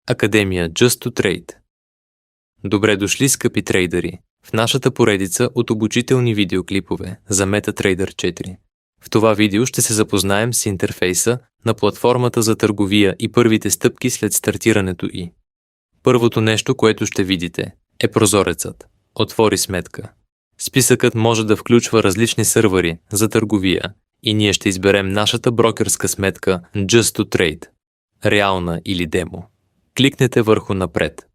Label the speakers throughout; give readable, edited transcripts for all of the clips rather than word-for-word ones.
Speaker 1: Академия Just to Trade. Добре дошли, скъпи трейдъри, в нашата поредица от обучителни видеоклипове за MetaTrader 4. В това видео ще се запознаем с интерфейса на платформата за търговия и първите стъпки след стартирането й. Първото нещо, което ще видите, е прозорецът. Отвори сметка. Списъкът може да включва различни сървъри за търговия и ние ще изберем нашата брокерска сметка Just to Trade, реална или демо. Кликнете върху напред.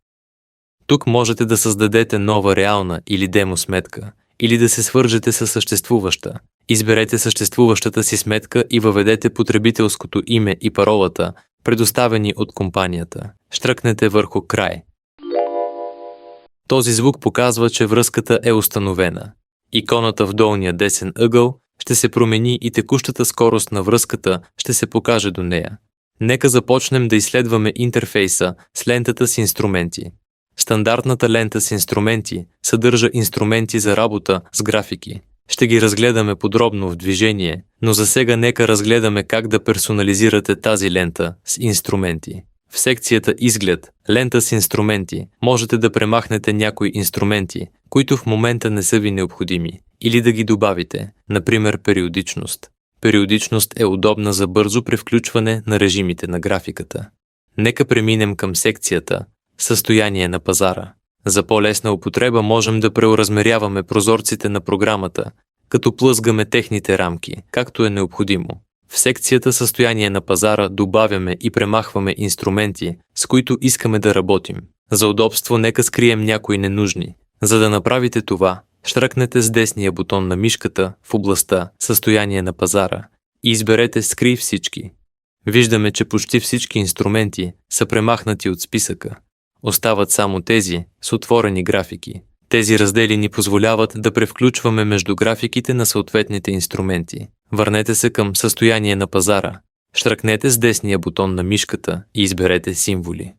Speaker 1: Тук можете да създадете нова реална или демо сметка или да се свържете с съществуваща. Изберете съществуващата си сметка и въведете потребителското име и паролата, предоставени от компанията. Щръкнете върху край. Този звук показва, че връзката е установена. Иконата в долния десен ъгъл ще се промени и текущата скорост на връзката ще се покаже до нея. Нека започнем да изследваме интерфейса с лентата с инструменти. Стандартната лента с инструменти съдържа инструменти за работа с графики. Ще ги разгледаме подробно в движение, но за сега нека разгледаме как да персонализирате тази лента с инструменти. В секцията Изглед, лента с инструменти, можете да премахнете някои инструменти, които в момента не са ви необходими, или да ги добавите, например периодичност. Периодичност е удобна за бързо превключване на режимите на графиката. Нека преминем към секцията Състояние на пазара. За по-лесна употреба можем да преоразмеряваме прозорците на програмата, като плъзгаме техните рамки, както е необходимо. В секцията Състояние на пазара добавяме и премахваме инструменти, с които искаме да работим. За удобство нека скрием някои ненужни. За да направите това, щръкнете с десния бутон на мишката в областта Състояние на пазара и изберете Скрий всички. Виждаме, че почти всички инструменти са премахнати от списъка. Остават само тези с отворени графики. Тези раздели ни позволяват да превключваме между графиките на съответните инструменти. Върнете се към Състояние на пазара. Щръкнете с десния бутон на мишката и изберете Символи.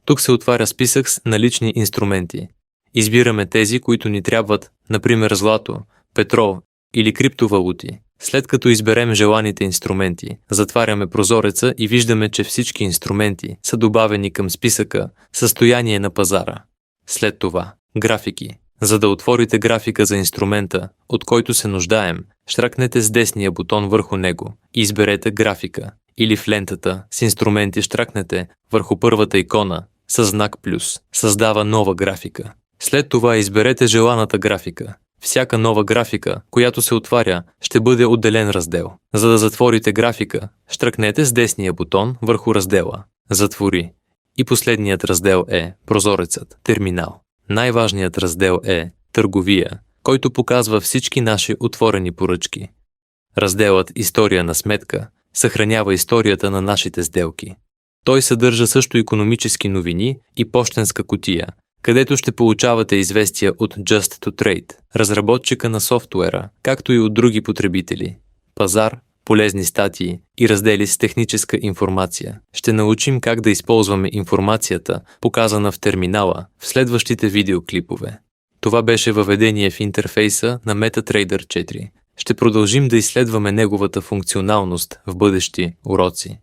Speaker 1: Тук се отваря списък с налични инструменти. Избираме тези, които ни трябват, например злато, петрол или криптовалути. След като изберем желаните инструменти, затваряме прозореца и виждаме, че всички инструменти са добавени към списъка Състояние на пазара. След това графики. За да отворите графика за инструмента, от който се нуждаем, щръкнете с десния бутон върху него и изберете графика. Или в лентата с инструменти щръкнете върху първата икона с знак плюс. Създава нова графика. След това изберете желаната графика. Всяка нова графика, която се отваря, ще бъде отделен раздел. За да затворите графика, щръкнете с десния бутон върху раздела Затвори. И последният раздел е Прозорецът, терминал. Най-важният раздел е Търговия, който показва всички наши отворени поръчки. Разделът История на сметка съхранява историята на нашите сделки. Той съдържа също икономически новини и пощенска кутия, където ще получавате известия от Just to Trade, разработчика на софтуера, както и от други потребители. Пазар, полезни статии и раздели с техническа информация. Ще научим как да използваме информацията, показана в терминала, в следващите видеоклипове. Това беше въведение в интерфейса на MetaTrader 4. Ще продължим да изследваме неговата функционалност в бъдещи уроци.